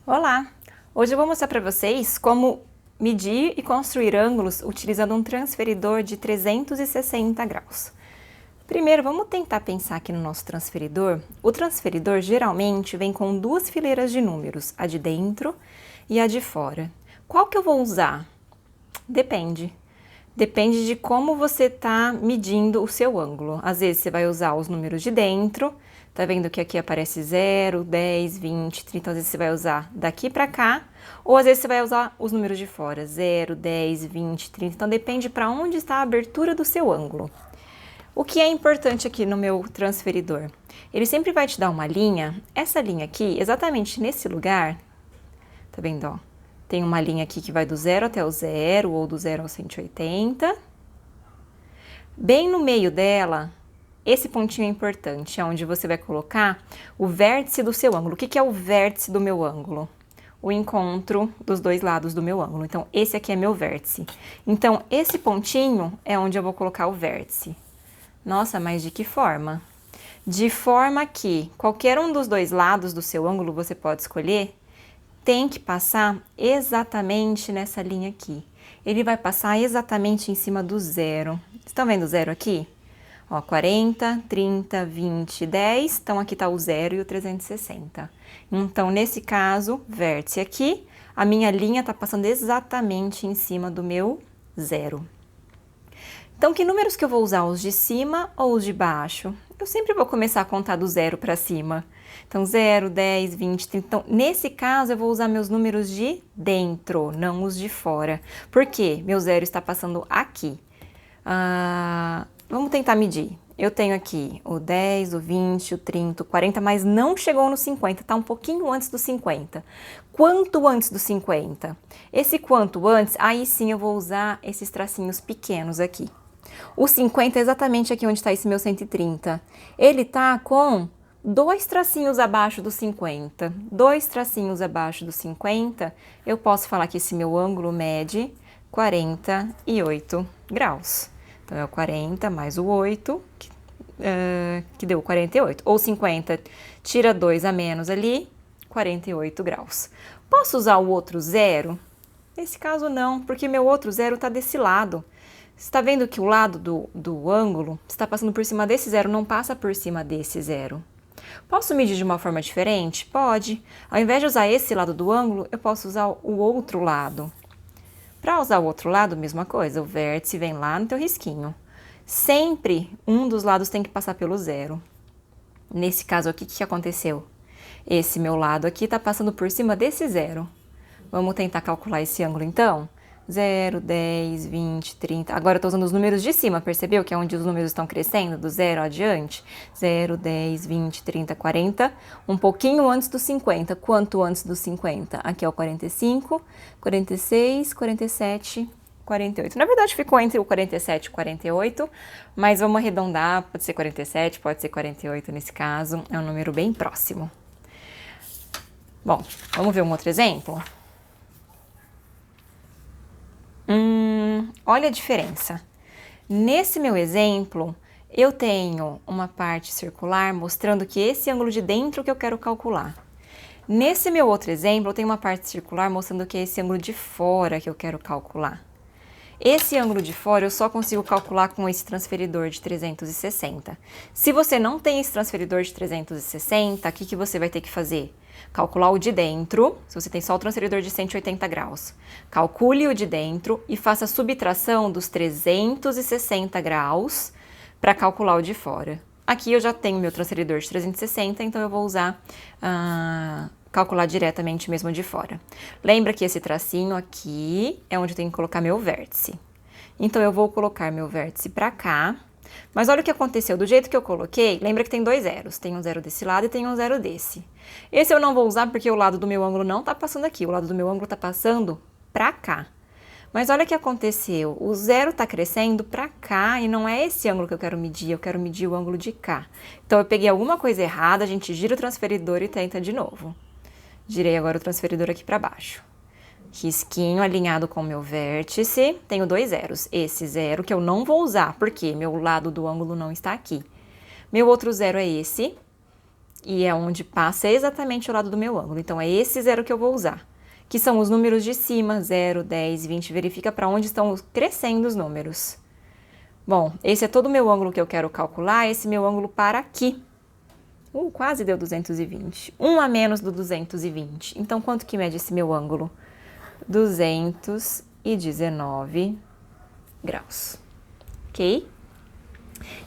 Olá! Hoje eu vou mostrar para vocês como medir e construir ângulos utilizando um transferidor de 360 graus. Primeiro, vamos tentar pensar aqui no nosso transferidor. O transferidor geralmente vem com duas fileiras de números, a de dentro e a de fora. Qual que eu vou usar? Depende. Depende de como você está medindo o seu ângulo. Às vezes você vai usar os números de dentro. Tá vendo que aqui aparece 0, 10, 20, 30, às vezes você vai usar daqui para cá, ou às vezes você vai usar os números de fora, 0, 10, 20, 30, então depende para onde está a abertura do seu ângulo. O que é importante aqui no meu transferidor? Ele sempre vai te dar uma linha, essa linha aqui, exatamente nesse lugar, tá vendo, ó? Tem uma linha aqui que vai do 0 até o 0, ou do 0 ao 180. Bem no meio dela, esse pontinho é importante, é onde você vai colocar o vértice do seu ângulo. O que é o vértice do meu ângulo? O encontro dos dois lados do meu ângulo. Então, esse aqui é meu vértice. Então, esse pontinho é onde eu vou colocar o vértice. Nossa, mas de que forma? De forma que qualquer um dos dois lados do seu ângulo, você pode escolher, tem que passar exatamente nessa linha aqui. Ele vai passar exatamente em cima do 0. Estão vendo o 0 aqui? Ó, 40, 30, 20, 10, então aqui tá o 0 e o 360. Então, nesse caso, vértice aqui, a minha linha tá passando exatamente em cima do meu 0. Então, que números que eu vou usar? Os de cima ou os de baixo? Eu sempre vou começar a contar do 0 para cima. Então, 0, 10, 20, 30. Então, nesse caso, eu vou usar meus números de dentro, não os de fora. Por quê? Meu 0 está passando aqui. Vamos tentar medir. Eu tenho aqui o 10, o 20, o 30, o 40, mas não chegou no 50, tá um pouquinho antes do 50. Quanto antes do 50? Esse quanto antes, aí sim eu vou usar esses tracinhos pequenos aqui. O 50 é exatamente aqui onde está esse meu 130. Ele tá com dois tracinhos abaixo do 50. Dois tracinhos abaixo do 50, eu posso falar que esse meu ângulo mede 48 graus. Então, é o 40 mais o 8, que deu 48. Ou 50, tira 2 a menos ali, 48 graus. Posso usar o outro 0? Nesse caso, não, porque meu outro 0 está desse lado. Você está vendo que o lado do ângulo está passando por cima desse 0, não passa por cima desse 0. Posso medir de uma forma diferente? Pode. Ao invés de usar esse lado do ângulo, eu posso usar o outro lado. Para usar o outro lado, mesma coisa, o vértice vem lá no teu risquinho. Sempre um dos lados tem que passar pelo 0. Nesse caso aqui, o que aconteceu? Esse meu lado aqui está passando por cima desse 0. Vamos tentar calcular esse ângulo então? 0, 10, 20, 30. Agora eu estou usando os números de cima, percebeu? Que é onde os números estão crescendo, do 0 adiante. 0, 10, 20, 30, 40. Um pouquinho antes do 50. Quanto antes do 50? Aqui é o 45, 46, 47, 48. Na verdade, ficou entre o 47 e o 48, mas vamos arredondar. Pode ser 47, pode ser 48 nesse caso. É um número bem próximo. Bom, vamos ver um outro exemplo? Olha a diferença. Nesse meu exemplo, eu tenho uma parte circular mostrando que esse ângulo de dentro que eu quero calcular. Nesse meu outro exemplo, eu tenho uma parte circular mostrando que é esse ângulo de fora que eu quero calcular. Esse ângulo de fora eu só consigo calcular com esse transferidor de 360. Se você não tem esse transferidor de 360, o que você vai ter que fazer? Calcular o de dentro, se você tem só o transferidor de 180 graus. Calcule o de dentro e faça a subtração dos 360 graus para calcular o de fora. Aqui eu já tenho meu transferidor de 360, então eu vou usar... calcular diretamente mesmo de fora. Lembra que esse tracinho aqui é onde eu tenho que colocar meu vértice. Então, eu vou colocar meu vértice para cá. Mas olha o que aconteceu. Do jeito que eu coloquei, lembra que tem dois zeros. Tem um 0 desse lado e tem um 0 desse. Esse eu não vou usar porque o lado do meu ângulo não tá passando aqui. O lado do meu ângulo tá passando para cá. Mas olha o que aconteceu. O 0 tá crescendo para cá e não é esse ângulo que eu quero medir. Eu quero medir o ângulo de cá. Então, eu peguei alguma coisa errada, a gente gira o transferidor e tenta de novo. Girei agora o transferidor aqui para baixo. Risquinho alinhado com o meu vértice. Tenho dois zeros. Esse 0 que eu não vou usar, porque meu lado do ângulo não está aqui. Meu outro 0 é esse. E é onde passa exatamente o lado do meu ângulo. Então, é esse zero que eu vou usar, que são os números de cima, 0, 10, 20. Verifica para onde estão crescendo os números. Bom, esse é todo o meu ângulo que eu quero calcular, esse meu ângulo para aqui. Quase deu 220. 1 a menos do 220. Então, quanto que mede esse meu ângulo? 219 graus. Ok?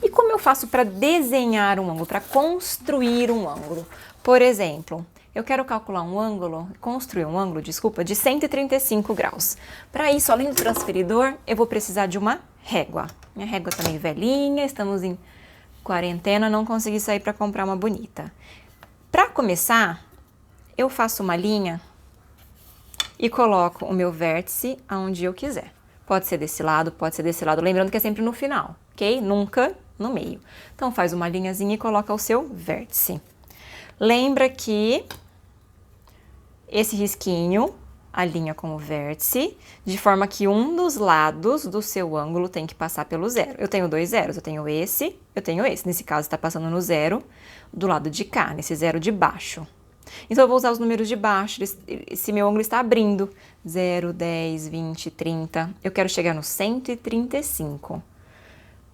E como eu faço para desenhar um ângulo, para construir um ângulo? Por exemplo, eu quero calcular um ângulo, construir um ângulo, desculpa, de 135 graus. Para isso, além do transferidor, eu vou precisar de uma régua. Minha régua está meio velhinha, estamos em quarentena, não consegui sair para comprar uma bonita. Para começar, eu faço uma linha e coloco o meu vértice aonde eu quiser. Pode ser desse lado, pode ser desse lado, lembrando que é sempre no final, ok? Nunca no meio. Então, faz uma linhazinha e coloca o seu vértice. Lembra que esse risquinho alinha com o vértice, de forma que um dos lados do seu ângulo tem que passar pelo zero. Eu tenho dois zeros, eu tenho esse. Nesse caso, está passando no zero do lado de cá, nesse zero de baixo. Então, eu vou usar os números de baixo, esse meu ângulo está abrindo. 0, 10, 20, 30. Eu quero chegar no 135.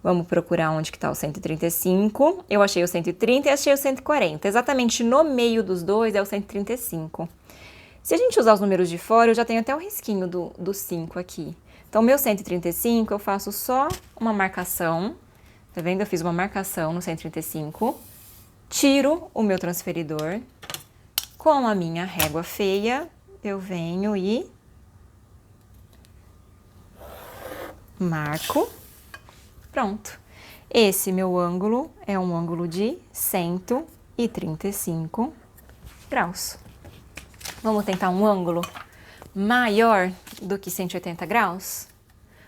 Vamos procurar onde que está o 135. Eu achei o 130 e achei o 140. Exatamente no meio dos dois é o 135. Se a gente usar os números de fora, eu já tenho até o risquinho do 5 aqui. Então, meu 135, eu faço só uma marcação. Tá vendo? Eu fiz uma marcação no 135. Tiro o meu transferidor. Com a minha régua feia, eu venho e marco. Pronto. Esse meu ângulo é um ângulo de 135 graus. Vamos tentar um ângulo maior do que 180 graus?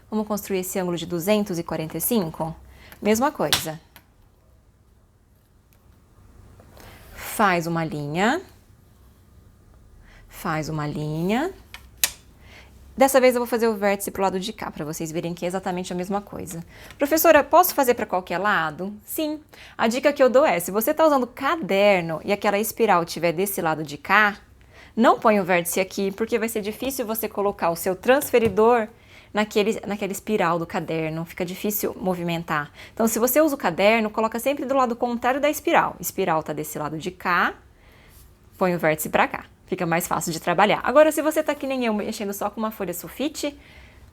Vamos construir esse ângulo de 245? Mesma coisa. Faz uma linha. Faz uma linha. Dessa vez eu vou fazer o vértice pro lado de cá, para vocês verem que é exatamente a mesma coisa. Professora, posso fazer para qualquer lado? Sim. A dica que eu dou é, se você está usando caderno e aquela espiral estiver desse lado de cá, não põe o vértice aqui, porque vai ser difícil você colocar o seu transferidor naquela espiral do caderno, fica difícil movimentar. Então, se você usa o caderno, coloca sempre do lado contrário da espiral. A espiral tá desse lado de cá, põe o vértice para cá. Fica mais fácil de trabalhar. Agora, se você tá que nem eu, mexendo só com uma folha sulfite,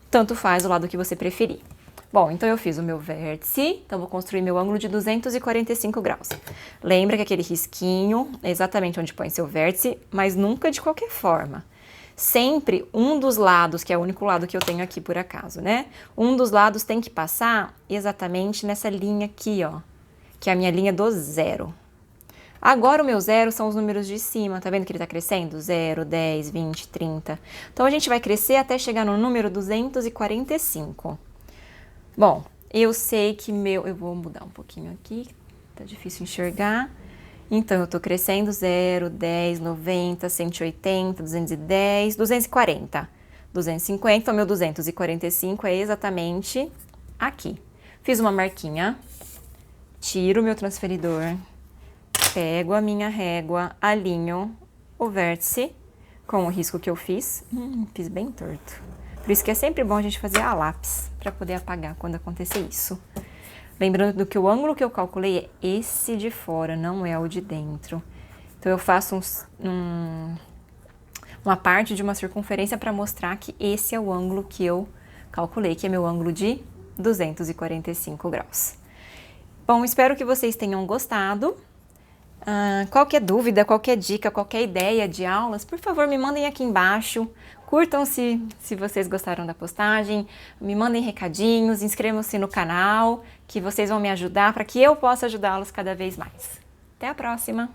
tanto faz o lado que você preferir. Bom, então eu fiz o meu vértice, então vou construir meu ângulo de 245 graus. Lembra que aquele risquinho é exatamente onde põe seu vértice, mas nunca de qualquer forma. Sempre um dos lados, que é o único lado que eu tenho aqui por acaso, né? Um dos lados tem que passar exatamente nessa linha aqui, ó, que é a minha linha do zero. Agora o meu zero são os números de cima, tá vendo que ele tá crescendo? 0, 10, 20, 30. Então a gente vai crescer até chegar no número 245. Bom, eu sei que eu vou mudar um pouquinho aqui, tá difícil enxergar. Então eu tô crescendo 0, 10, 90, 180, 210, 240, 250. Então meu 245 é exatamente aqui. Fiz uma marquinha, tiro o meu transferidor. Pego a minha régua, alinho o vértice com o risco que eu fiz. Fiz bem torto. Por isso que é sempre bom a gente fazer a lápis, para poder apagar quando acontecer isso. Lembrando que o ângulo que eu calculei é esse de fora, não é o de dentro. Então, eu faço uma parte de uma circunferência para mostrar que esse é o ângulo que eu calculei, que é meu ângulo de 245 graus. Bom, espero que vocês tenham gostado. Qualquer dúvida, qualquer dica, qualquer ideia de aulas, por favor, me mandem aqui embaixo. Curtam se vocês gostaram da postagem, me mandem recadinhos, inscrevam-se no canal, que vocês vão me ajudar para que eu possa ajudá-los cada vez mais. Até a próxima!